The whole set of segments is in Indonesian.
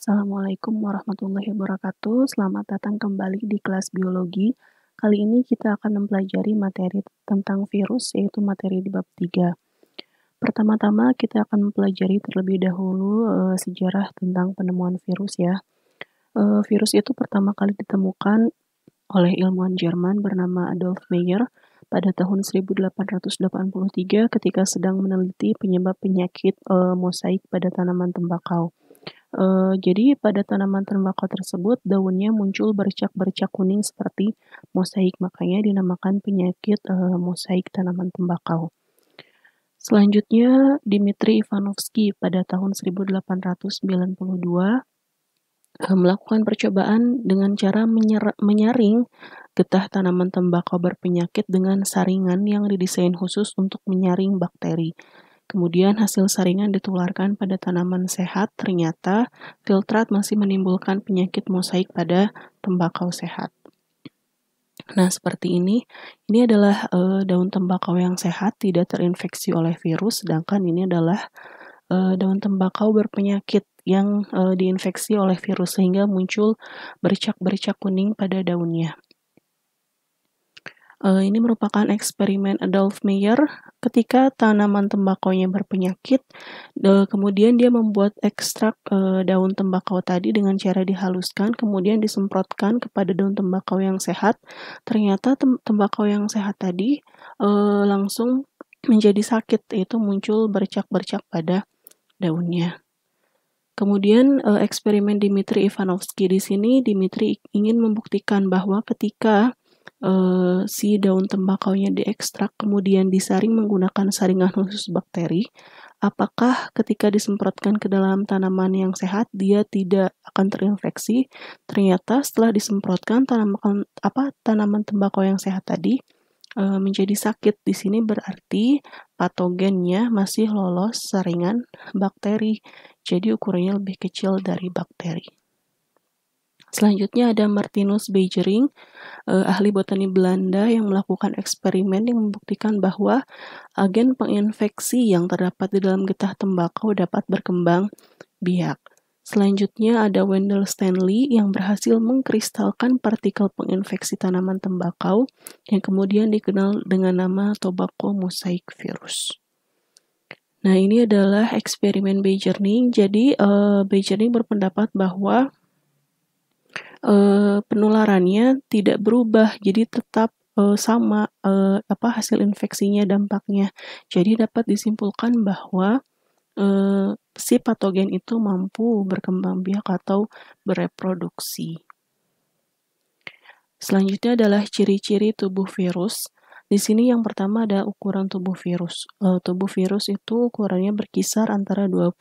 Assalamualaikum warahmatullahi wabarakatuh. Selamat datang kembali di kelas biologi. Kali ini kita akan mempelajari materi tentang virus, yaitu materi di bab 3. Pertama-tama kita akan mempelajari terlebih dahulu sejarah tentang penemuan virus ya. Virus itu pertama kali ditemukan oleh ilmuwan Jerman bernama Adolf Meyer pada tahun 1883 ketika sedang meneliti penyebab penyakit mosaik pada tanaman tembakau. Jadi pada tanaman tembakau tersebut daunnya muncul bercak-bercak kuning seperti mosaik, makanya dinamakan penyakit mosaik tanaman tembakau. Selanjutnya Dmitri Ivanovsky pada tahun 1892 melakukan percobaan dengan cara menyaring getah tanaman tembakau berpenyakit dengan saringan yang didesain khusus untuk menyaring bakteri. Kemudian hasil saringan ditularkan pada tanaman sehat, ternyata filtrat masih menimbulkan penyakit mosaik pada tembakau sehat. Nah, seperti ini adalah daun tembakau yang sehat, tidak terinfeksi oleh virus, sedangkan ini adalah daun tembakau berpenyakit yang diinfeksi oleh virus sehingga muncul bercak-bercak kuning pada daunnya. Ini merupakan eksperimen Adolf Meyer ketika tanaman tembakaunya berpenyakit, kemudian dia membuat ekstrak daun tembakau tadi dengan cara dihaluskan, kemudian disemprotkan kepada daun tembakau yang sehat. Ternyata tembakau yang sehat tadi langsung menjadi sakit, yaitu muncul bercak-bercak pada daunnya. Kemudian eksperimen Dmitri Ivanovsky di sini, Dmitri ingin membuktikan bahwa ketika si daun tembakaunya diekstrak kemudian disaring menggunakan saringan khusus bakteri, apakah ketika disemprotkan ke dalam tanaman yang sehat dia tidak akan terinfeksi? Ternyata setelah disemprotkan tanaman tembakau yang sehat tadi menjadi sakit. Di sini berarti patogennya masih lolos saringan bakteri, jadi ukurannya lebih kecil dari bakteri. Selanjutnya ada Martinus Beijering, ahli botani Belanda yang melakukan eksperimen yang membuktikan bahwa agen penginfeksi yang terdapat di dalam getah tembakau dapat berkembang biak. Selanjutnya ada Wendell Stanley yang berhasil mengkristalkan partikel penginfeksi tanaman tembakau yang kemudian dikenal dengan nama tobacco mosaic virus. Nah, ini adalah eksperimen Beijering. Jadi Beijering berpendapat bahwa penularannya tidak berubah, jadi tetap sama hasil infeksinya, dampaknya. Jadi dapat disimpulkan bahwa si patogen itu mampu berkembang biak atau bereproduksi. Selanjutnya adalah ciri-ciri tubuh virus. Di sini yang pertama ada ukuran tubuh virus. Tubuh virus itu ukurannya berkisar antara 20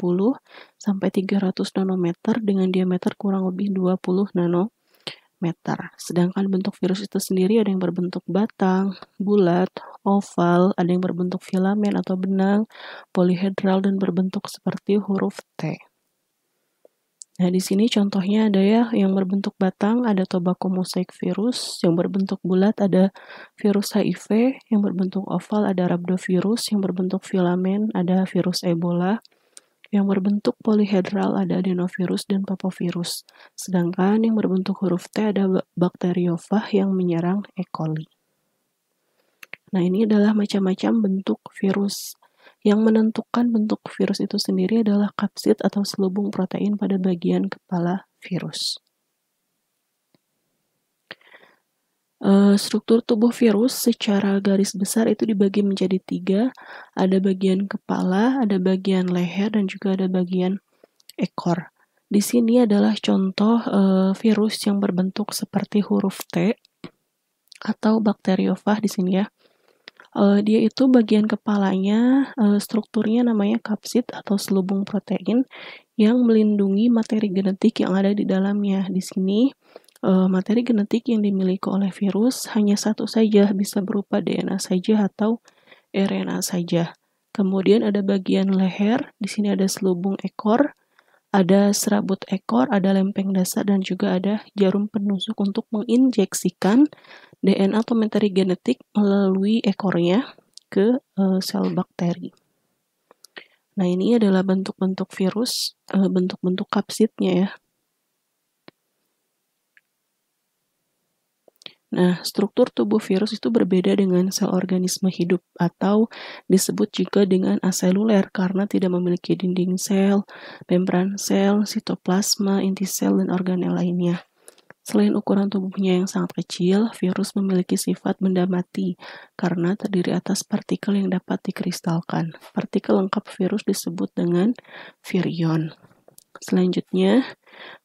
sampai 300 nanometer dengan diameter kurang lebih 20 nanometer. Sedangkan bentuk virus itu sendiri ada yang berbentuk batang, bulat, oval, ada yang berbentuk filamen atau benang, polihedral dan berbentuk seperti huruf T. Nah, di sini contohnya ada ya yang berbentuk batang, ada tobacco mosaic virus, yang berbentuk bulat ada virus HIV, yang berbentuk oval ada rhabdovirus, yang berbentuk filamen ada virus Ebola, yang berbentuk polihedral ada adenovirus dan papavirus. Sedangkan yang berbentuk huruf T ada bakteriofag yang menyerang E. coli. Nah, ini adalah macam-macam bentuk virus. Yang menentukan bentuk virus itu sendiri adalah kapsid atau selubung protein pada bagian kepala virus. Struktur tubuh virus secara garis besar itu dibagi menjadi 3. Ada bagian kepala, ada bagian leher, dan juga ada bagian ekor. Di sini adalah contoh virus yang berbentuk seperti huruf T atau bakteriofag di sini ya. Dia itu bagian kepalanya strukturnya namanya kapsid atau selubung protein yang melindungi materi genetik yang ada di dalamnya. Di sini materi genetik yang dimiliki oleh virus hanya satu saja, bisa berupa DNA saja atau RNA saja. Kemudian ada bagian leher, di sini ada selubung ekor, ada serabut ekor, ada lempeng dasar, dan juga ada jarum penusuk untuk menginjeksikan DNA atau materi genetik melalui ekornya ke sel bakteri. Nah, ini adalah bentuk-bentuk virus, bentuk-bentuk kapsidnya ya. Nah, struktur tubuh virus itu berbeda dengan sel organisme hidup atau disebut juga dengan aseluler karena tidak memiliki dinding sel, membran sel, sitoplasma, inti sel, dan organel lainnya. Selain ukuran tubuhnya yang sangat kecil, virus memiliki sifat benda mati karena terdiri atas partikel yang dapat dikristalkan. Partikel lengkap virus disebut dengan virion. Selanjutnya,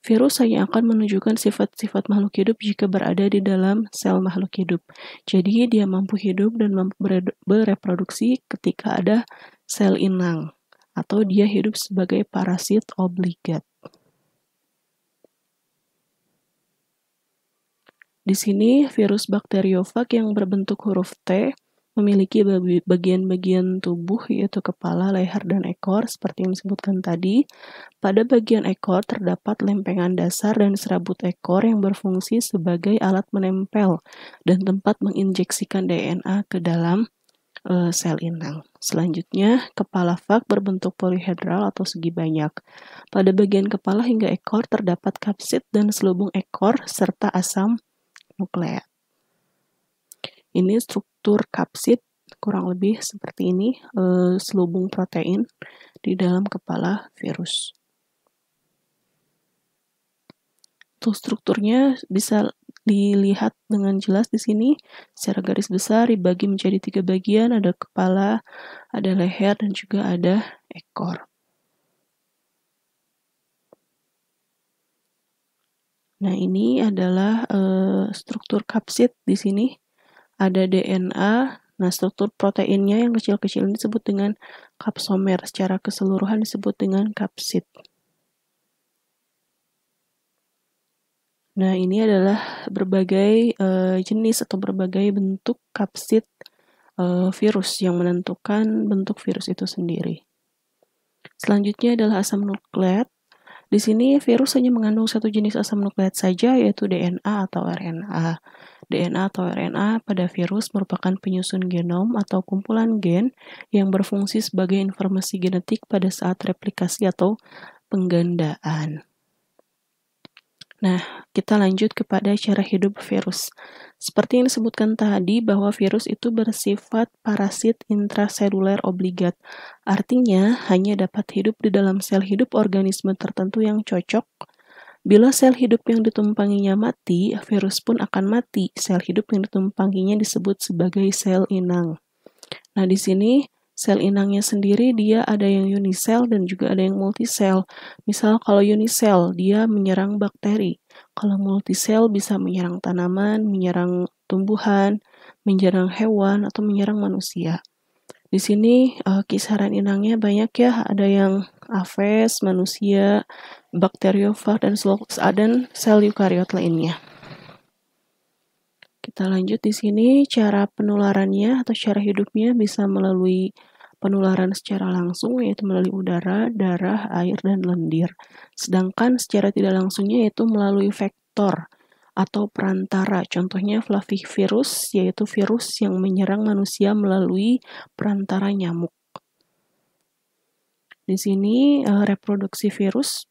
virus hanya akan menunjukkan sifat-sifat makhluk hidup jika berada di dalam sel makhluk hidup. Jadi, dia mampu hidup dan mampu bereproduksi ketika ada sel inang, atau dia hidup sebagai parasit obligat. Di sini, virus bakteriofag yang berbentuk huruf T memiliki bagian-bagian tubuh yaitu kepala, leher, dan ekor seperti yang disebutkan tadi. Pada bagian ekor terdapat lempengan dasar dan serabut ekor yang berfungsi sebagai alat menempel dan tempat menginjeksikan DNA ke dalam sel inang. Selanjutnya, kepala fag berbentuk polihedral atau segi banyak. Pada bagian kepala hingga ekor terdapat kapsid dan selubung ekor serta asam nukleat. Ini struktur kapsid kurang lebih seperti ini, selubung protein di dalam kepala virus. Tuh strukturnya bisa dilihat dengan jelas di sini secara garis besar dibagi menjadi 3 bagian, ada kepala, ada leher, dan juga ada ekor. Nah, ini adalah struktur kapsid di sini. Ada DNA, nah struktur proteinnya yang kecil-kecil ini disebut dengan kapsomer, secara keseluruhan disebut dengan kapsid. Nah, ini adalah berbagai jenis atau berbagai bentuk kapsid virus yang menentukan bentuk virus itu sendiri. Selanjutnya adalah asam nukleat. Di sini virus hanya mengandung satu jenis asam nukleat saja, yaitu DNA atau RNA. DNA atau RNA pada virus merupakan penyusun genom atau kumpulan gen yang berfungsi sebagai informasi genetik pada saat replikasi atau penggandaan. Nah, kita lanjut kepada cara hidup virus. Seperti yang disebutkan tadi bahwa virus itu bersifat parasit intraseluler obligat. Artinya, hanya dapat hidup di dalam sel hidup organisme tertentu yang cocok. Bila sel hidup yang ditumpanginya mati, virus pun akan mati. Sel hidup yang ditumpanginya disebut sebagai sel inang. Nah, di sini sel inangnya sendiri dia ada yang unisel dan juga ada yang multisel. Misal kalau unisel dia menyerang bakteri. Kalau multisel bisa menyerang tanaman, menyerang tumbuhan, menyerang hewan, atau menyerang manusia. Di sini kisaran inangnya banyak ya, ada yang aves, manusia, bakteriofag, dan sel eukariot lainnya. Kita lanjut di sini, cara penularannya atau cara hidupnya bisa melalui penularan secara langsung, yaitu melalui udara, darah, air, dan lendir. Sedangkan secara tidak langsungnya yaitu melalui vektor atau perantara. Contohnya flavivirus, yaitu virus yang menyerang manusia melalui perantara nyamuk. Di sini reproduksi virus.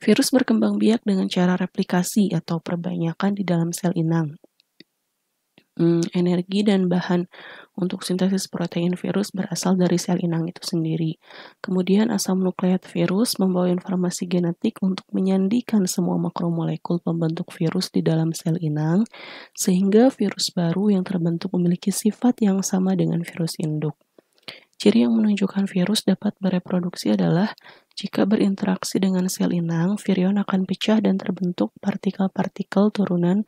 Virus berkembang biak dengan cara replikasi atau perbanyakan di dalam sel inang. Energi dan bahan untuk sintesis protein virus berasal dari sel inang itu sendiri. Kemudian asam nukleat virus membawa informasi genetik untuk menyandikan semua makromolekul pembentuk virus di dalam sel inang, sehingga virus baru yang terbentuk memiliki sifat yang sama dengan virus induk. Ciri yang menunjukkan virus dapat bereproduksi adalah jika berinteraksi dengan sel inang, virion akan pecah dan terbentuk partikel-partikel turunan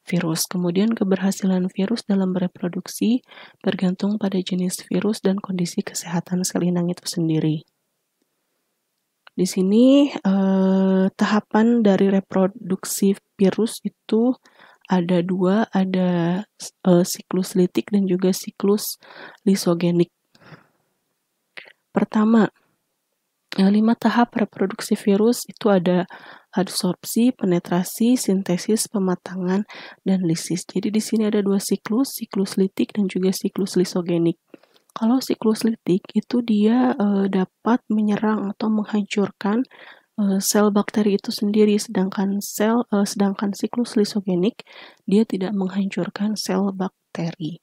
virus. Kemudian keberhasilan virus dalam bereproduksi bergantung pada jenis virus dan kondisi kesehatan sel inang itu sendiri. Di sini tahapan dari reproduksi virus itu ada dua, ada siklus litik dan juga siklus lisogenik. Pertama, 5 tahap reproduksi virus itu ada adsorpsi, penetrasi, sintesis, pematangan, dan lisis. Jadi di sini ada 2 siklus litik dan juga siklus lisogenik. Kalau siklus litik itu dia dapat menyerang atau menghancurkan sel bakteri itu sendiri, sedangkan siklus lisogenik dia tidak menghancurkan sel bakteri.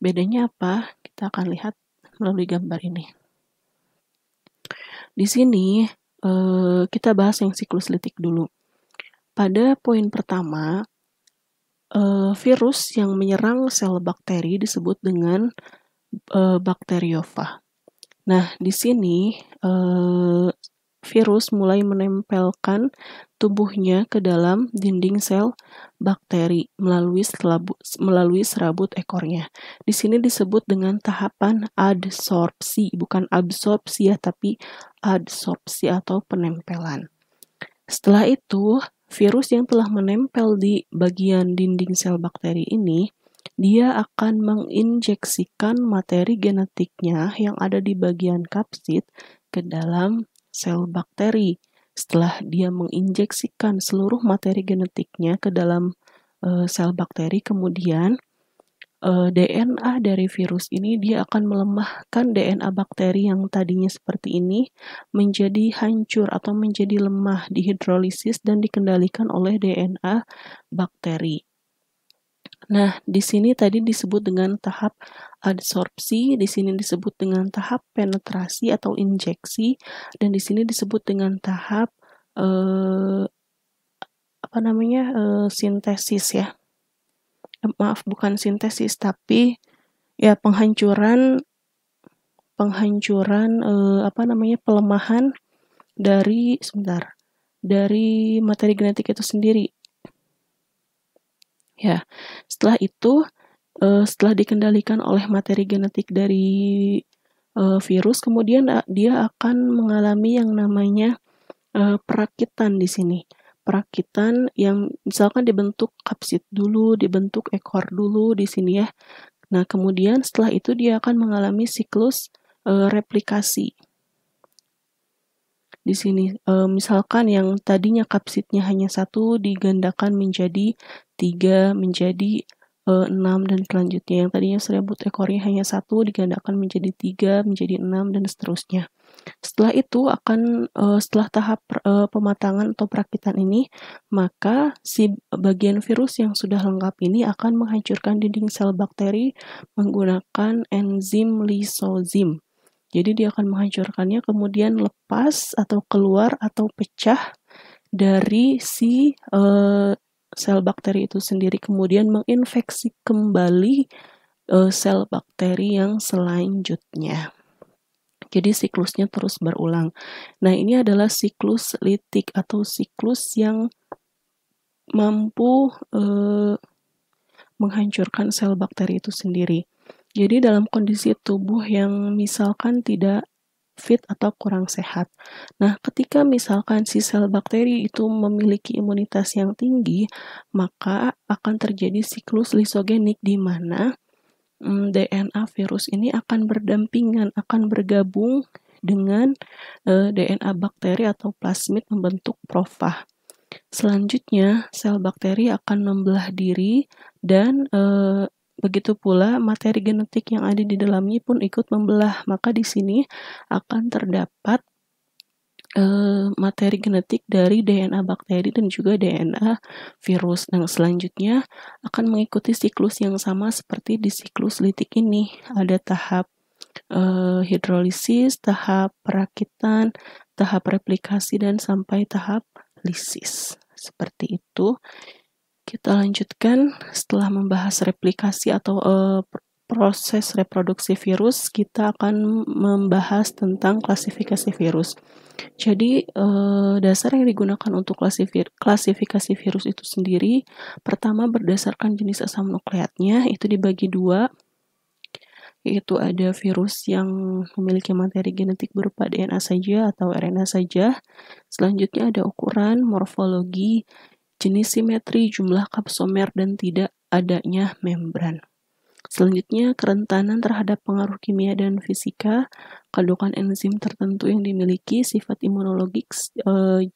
Bedanya apa? Kita akan lihat melalui gambar ini. Di sini kita bahas yang siklus litik dulu. Pada poin pertama, virus yang menyerang sel bakteri disebut dengan bakteriofag. Nah, di sini virus mulai menempelkan tubuhnya ke dalam dinding sel bakteri melalui serabut ekornya. Di sini disebut dengan tahapan adsorpsi, bukan absorpsi ya, tapi adsorpsi atau penempelan. Setelah itu, virus yang telah menempel di bagian dinding sel bakteri ini, dia akan menginjeksikan materi genetiknya yang ada di bagian kapsid ke dalam sel bakteri. Setelah dia menginjeksikan seluruh materi genetiknya ke dalam sel bakteri, kemudian DNA dari virus ini dia akan melemahkan DNA bakteri yang tadinya seperti ini menjadi hancur atau menjadi lemah, dihidrolisis dan dikendalikan oleh DNA bakteri. Nah, di sini tadi disebut dengan tahap adsorpsi, di sini disebut dengan tahap penetrasi atau injeksi, dan di sini disebut dengan tahap sintesis ya. Maaf, bukan sintesis, tapi ya penghancuran pelemahan dari materi genetik itu sendiri. Ya, setelah itu setelah dikendalikan oleh materi genetik dari virus, kemudian dia akan mengalami yang namanya perakitan di sini. Perakitan yang misalkan dibentuk kapsid dulu, dibentuk ekor dulu di sini ya. Nah, kemudian setelah itu dia akan mengalami siklus replikasi. Di sini, misalkan yang tadinya kapsidnya hanya 1 digandakan menjadi 3, menjadi 6, dan selanjutnya. Yang tadinya serabut ekornya hanya 1 digandakan menjadi 3, menjadi 6, dan seterusnya. Setelah itu setelah tahap pematangan atau perakitan ini, maka si bagian virus yang sudah lengkap ini akan menghancurkan dinding sel bakteri menggunakan enzim lisozim. Jadi dia akan menghancurkannya, kemudian lepas atau keluar atau pecah dari si sel bakteri itu sendiri, kemudian menginfeksi kembali sel bakteri yang selanjutnya. Jadi siklusnya terus berulang. Nah, ini adalah siklus litik atau siklus yang mampu menghancurkan sel bakteri itu sendiri. Jadi dalam kondisi tubuh yang misalkan tidak fit atau kurang sehat. Nah, ketika misalkan si sel bakteri itu memiliki imunitas yang tinggi, maka akan terjadi siklus lisogenik di mana DNA virus ini akan berdampingan, akan bergabung dengan DNA bakteri atau plasmid membentuk profag. Selanjutnya, sel bakteri akan membelah diri dan begitu pula materi genetik yang ada di dalamnya pun ikut membelah. Maka di sini akan terdapat materi genetik dari DNA bakteri dan juga DNA virus. Nah, selanjutnya akan mengikuti siklus yang sama seperti di siklus litik ini. Ada tahap hidrolisis, tahap perakitan, tahap replikasi, dan sampai tahap lisis. Seperti itu. Kita lanjutkan setelah membahas replikasi atau proses reproduksi virus, kita akan membahas tentang klasifikasi virus. Jadi dasar yang digunakan untuk klasifikasi virus itu sendiri, pertama berdasarkan jenis asam nukleatnya, itu dibagi 2, yaitu ada virus yang memiliki materi genetik berupa DNA saja atau RNA saja. Selanjutnya ada ukuran, morfologi, jenis simetri, jumlah kapsomer, dan tidak adanya membran. Selanjutnya, kerentanan terhadap pengaruh kimia dan fisika, kandungan enzim tertentu yang dimiliki, sifat imunologik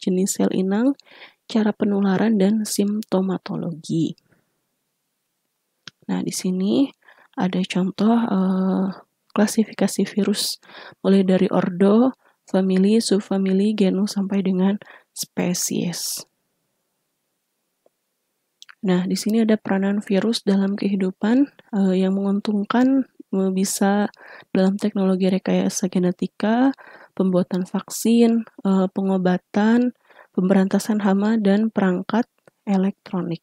jenis sel inang, cara penularan, dan simptomatologi. Nah, di sini ada contoh klasifikasi virus mulai dari ordo, famili, subfamili, genus, sampai dengan spesies. Nah, di sini ada peranan virus dalam kehidupan yang menguntungkan bisa dalam teknologi rekayasa genetika, pembuatan vaksin, pengobatan, pemberantasan hama, dan perangkat elektronik.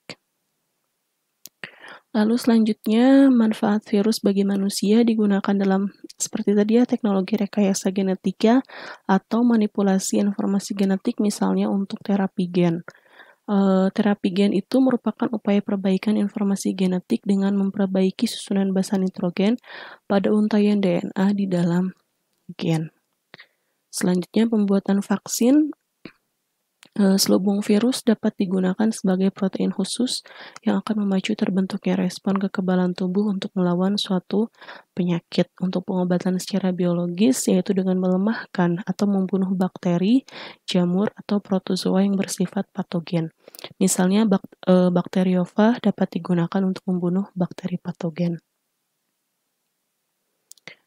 Lalu selanjutnya, manfaat virus bagi manusia digunakan dalam, seperti tadi ya, teknologi rekayasa genetika atau manipulasi informasi genetik, misalnya untuk terapi gen. Terapi gen itu merupakan upaya perbaikan informasi genetik dengan memperbaiki susunan basa nitrogen pada untaian DNA di dalam gen. Selanjutnya, pembuatan vaksin. Selubung virus dapat digunakan sebagai protein khusus yang akan memacu terbentuknya respon kekebalan tubuh untuk melawan suatu penyakit. Untuk pengobatan secara biologis, yaitu dengan melemahkan atau membunuh bakteri, jamur, atau protozoa yang bersifat patogen. Misalnya, bakteriofag dapat digunakan untuk membunuh bakteri patogen.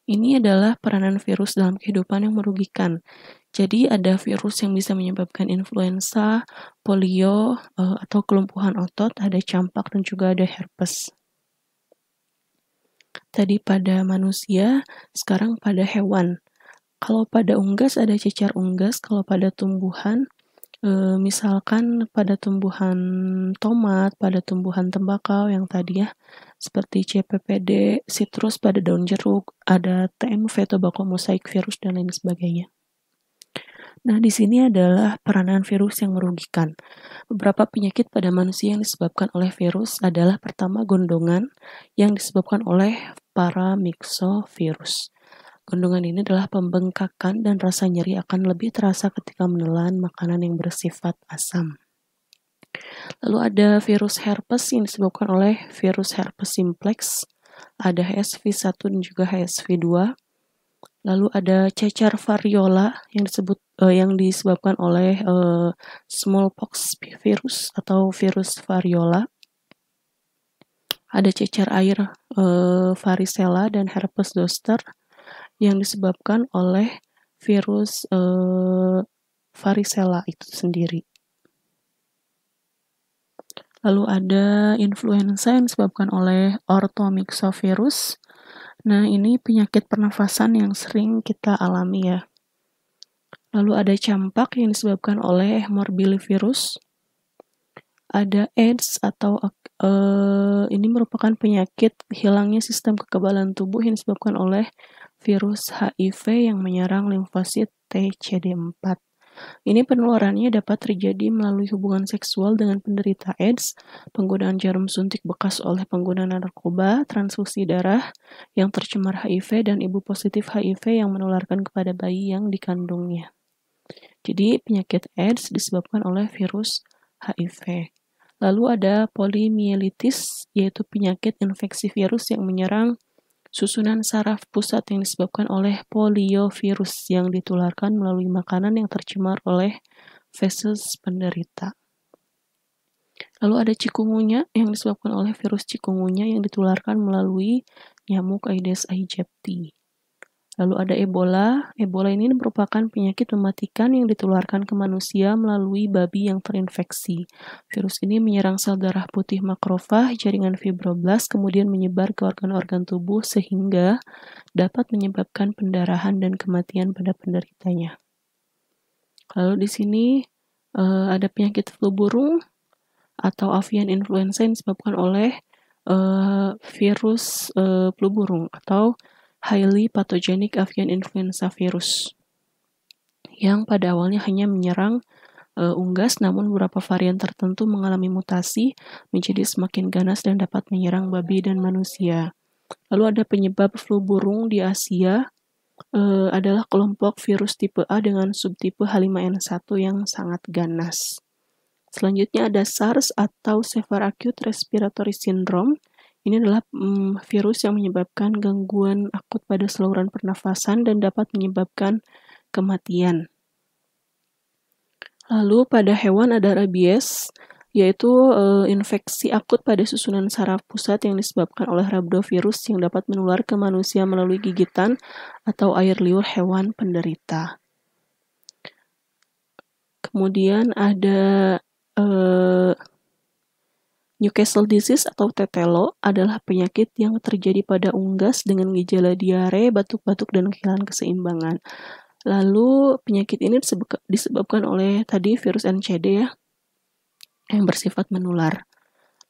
Ini adalah peranan virus dalam kehidupan yang merugikan. Jadi ada virus yang bisa menyebabkan influenza, polio, atau kelumpuhan otot, ada campak, dan juga ada herpes. Tadi pada manusia, sekarang pada hewan. Kalau pada unggas ada cacar unggas, kalau pada tumbuhan, misalkan pada tumbuhan tomat, pada tumbuhan tembakau yang tadi ya, seperti CPPD, citrus pada daun jeruk, ada TMV tobacco mosaic virus, dan lain sebagainya. Nah, di sini adalah peranan virus yang merugikan. Beberapa penyakit pada manusia yang disebabkan oleh virus adalah pertama gondongan yang disebabkan oleh paramyxovirus. Gondongan ini adalah pembengkakan dan rasa nyeri akan lebih terasa ketika menelan makanan yang bersifat asam. Lalu ada virus herpes yang disebabkan oleh virus herpes simplex, ada HSV1 dan juga HSV2. Lalu ada cacar variola yang disebabkan oleh smallpox virus atau virus variola. Ada cacar air varicella dan herpes zoster yang disebabkan oleh virus varicella itu sendiri. Lalu ada influenza yang disebabkan oleh orthomyxovirus. Nah, ini penyakit pernafasan yang sering kita alami ya. Lalu ada campak yang disebabkan oleh morbillivirus. Ada AIDS atau ini merupakan penyakit hilangnya sistem kekebalan tubuh yang disebabkan oleh virus HIV yang menyerang limfosit TCD4. Ini penularannya dapat terjadi melalui hubungan seksual dengan penderita AIDS, penggunaan jarum suntik bekas oleh pengguna narkoba, transfusi darah yang tercemar HIV, dan ibu positif HIV yang menularkan kepada bayi yang dikandungnya. Jadi penyakit AIDS disebabkan oleh virus HIV. Lalu ada polymyelitis, yaitu penyakit infeksi virus yang menyerang susunan saraf pusat yang disebabkan oleh poliovirus yang ditularkan melalui makanan yang tercemar oleh feses penderita. Lalu ada chikungunya yang disebabkan oleh virus chikungunya yang ditularkan melalui nyamuk Aedes aegypti. Lalu ada Ebola. Ebola ini merupakan penyakit mematikan yang ditularkan ke manusia melalui babi yang terinfeksi. Virus ini menyerang sel darah putih makrofag, jaringan fibroblast, kemudian menyebar ke organ-organ tubuh sehingga dapat menyebabkan pendarahan dan kematian pada penderitanya. Lalu di sini ada penyakit flu burung atau avian influenza yang disebabkan oleh virus flu burung atau highly pathogenic avian influenza virus yang pada awalnya hanya menyerang unggas, namun beberapa varian tertentu mengalami mutasi menjadi semakin ganas dan dapat menyerang babi dan manusia. Lalu ada penyebab flu burung di Asia adalah kelompok virus tipe A dengan subtipe H5N1 yang sangat ganas. Selanjutnya ada SARS atau Severe Acute Respiratory Syndrome. Ini adalah virus yang menyebabkan gangguan akut pada saluran pernafasan dan dapat menyebabkan kematian. Lalu pada hewan ada rabies, yaitu infeksi akut pada susunan saraf pusat yang disebabkan oleh rhabdovirus yang dapat menular ke manusia melalui gigitan atau air liur hewan penderita. Kemudian ada Newcastle disease atau tetelo adalah penyakit yang terjadi pada unggas dengan gejala diare, batuk-batuk, dan kehilangan keseimbangan. Lalu penyakit ini disebabkan oleh tadi virus NCD ya, yang bersifat menular.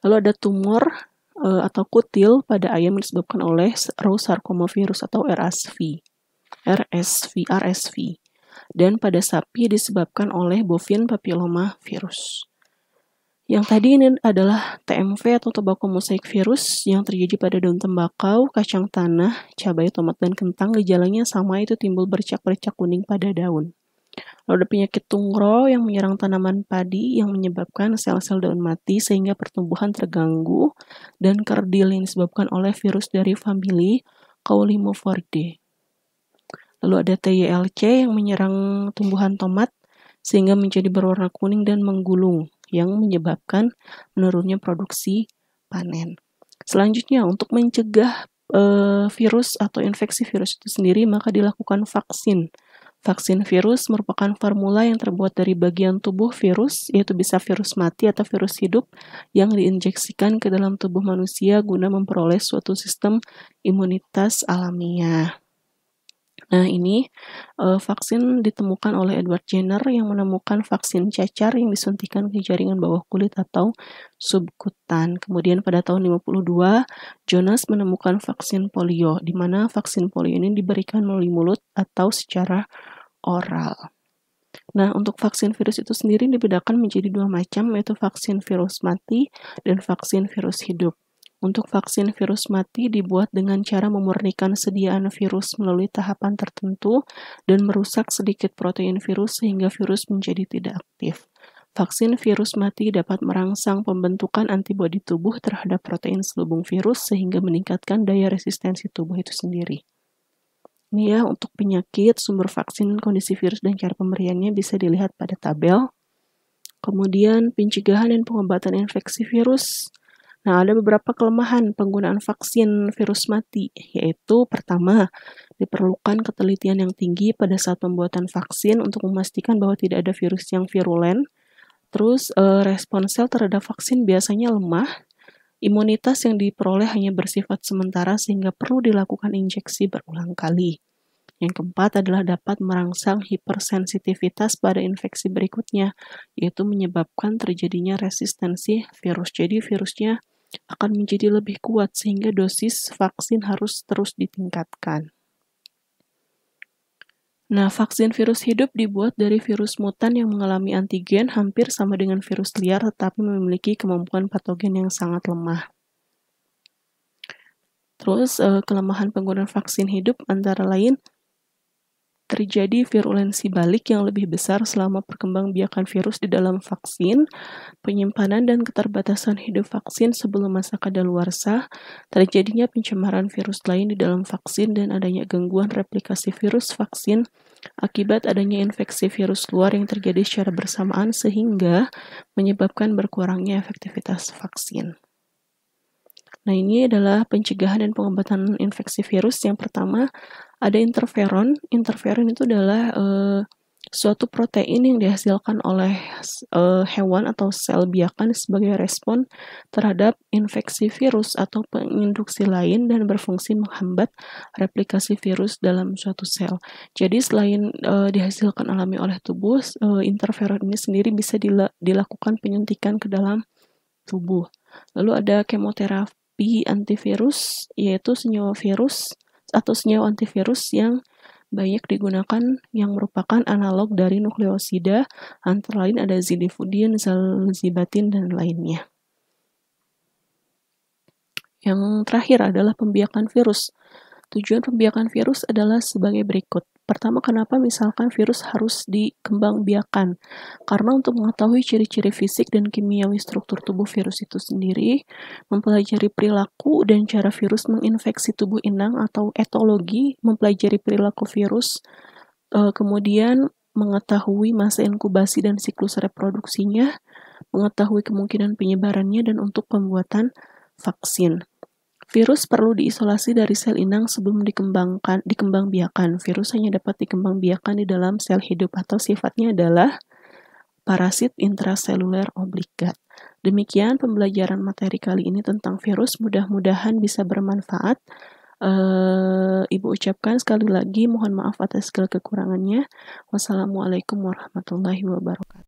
Lalu ada tumor atau kutil pada ayam yang disebabkan oleh Roux sarcomovirus atau RSV. Dan pada sapi disebabkan oleh bovine papilloma virus. Yang tadi ini adalah TMV atau tobacco mosaic virus yang terjadi pada daun tembakau, kacang tanah, cabai, tomat, dan kentang. Gejalanya sama, itu timbul bercak-bercak kuning pada daun. Lalu ada penyakit tungro yang menyerang tanaman padi yang menyebabkan sel-sel daun mati sehingga pertumbuhan terganggu, dan kerdil yang disebabkan oleh virus dari famili Caulimoforidae. Lalu ada TYLC yang menyerang tumbuhan tomat sehingga menjadi berwarna kuning dan menggulung, yang menyebabkan menurunnya produksi panen. Selanjutnya, untuk mencegah virus atau infeksi virus itu sendiri, maka dilakukan vaksin. Vaksin virus merupakan formula yang terbuat dari bagian tubuh virus, yaitu bisa virus mati atau virus hidup, yang diinjeksikan ke dalam tubuh manusia guna memperoleh suatu sistem imunitas alamiah. Nah, ini vaksin ditemukan oleh Edward Jenner yang menemukan vaksin cacar yang disuntikan ke jaringan bawah kulit atau subkutan. Kemudian pada tahun 52, Jonas menemukan vaksin polio, di mana vaksin polio ini diberikan melalui mulut atau secara oral. Nah, untuk vaksin virus itu sendiri dibedakan menjadi dua macam, yaitu vaksin virus mati dan vaksin virus hidup. Untuk vaksin virus mati dibuat dengan cara memurnikan sediaan virus melalui tahapan tertentu dan merusak sedikit protein virus sehingga virus menjadi tidak aktif. Vaksin virus mati dapat merangsang pembentukan antibodi tubuh terhadap protein selubung virus sehingga meningkatkan daya resistensi tubuh itu sendiri. Ini ya untuk penyakit, sumber vaksin, kondisi virus, dan cara pemberiannya bisa dilihat pada tabel. Kemudian pencegahan dan pengobatan infeksi virus. Nah, ada beberapa kelemahan penggunaan vaksin virus mati, yaitu pertama, diperlukan ketelitian yang tinggi pada saat pembuatan vaksin untuk memastikan bahwa tidak ada virus yang virulen. Terus, respon sel terhadap vaksin biasanya lemah. Imunitas yang diperoleh hanya bersifat sementara sehingga perlu dilakukan injeksi berulang kali. Yang keempat adalah dapat merangsang hipersensitivitas pada infeksi berikutnya, yaitu menyebabkan terjadinya resistensi virus. Jadi virusnya akan menjadi lebih kuat sehingga dosis vaksin harus terus ditingkatkan. Nah, vaksin virus hidup dibuat dari virus mutan yang mengalami antigen hampir sama dengan virus liar tetapi memiliki kemampuan patogen yang sangat lemah. Terus, kelemahan penggunaan vaksin hidup antara lain terjadi virulensi balik yang lebih besar selama perkembangbiakan virus di dalam vaksin, penyimpanan dan keterbatasan hidup vaksin sebelum masa kadaluarsa, terjadinya pencemaran virus lain di dalam vaksin, dan adanya gangguan replikasi virus vaksin akibat adanya infeksi virus luar yang terjadi secara bersamaan sehingga menyebabkan berkurangnya efektivitas vaksin. Nah, ini adalah pencegahan dan pengobatan infeksi virus. Yang pertama, ada interferon. Interferon itu adalah suatu protein yang dihasilkan oleh hewan atau sel biakan sebagai respon terhadap infeksi virus atau penginduksi lain dan berfungsi menghambat replikasi virus dalam suatu sel. Jadi selain dihasilkan alami oleh tubuh, interferon ini sendiri bisa dilakukan penyuntikan ke dalam tubuh. Lalu ada kemoterapi antivirus, yaitu senyawa virus atau senyawa antivirus yang banyak digunakan yang merupakan analog dari nukleosida, antara lain ada zidifudin, zalzibatin, dan lainnya. Yang terakhir adalah pembiakan virus. Tujuan pembiakan virus adalah sebagai berikut. Pertama, kenapa misalkan virus harus dikembangbiakan? Karena untuk mengetahui ciri-ciri fisik dan kimiawi struktur tubuh virus itu sendiri, mempelajari perilaku dan cara virus menginfeksi tubuh inang atau etologi, mempelajari perilaku virus, kemudian mengetahui masa inkubasi dan siklus reproduksinya, mengetahui kemungkinan penyebarannya, dan untuk pembuatan vaksin. Virus perlu diisolasi dari sel inang sebelum dikembangbiakan. Virus hanya dapat dikembangbiakan di dalam sel hidup atau sifatnya adalah parasit intraseluler obligat. Demikian pembelajaran materi kali ini tentang virus, mudah-mudahan bisa bermanfaat. Ibu ucapkan sekali lagi mohon maaf atas segala kekurangannya. Wassalamualaikum warahmatullahi wabarakatuh.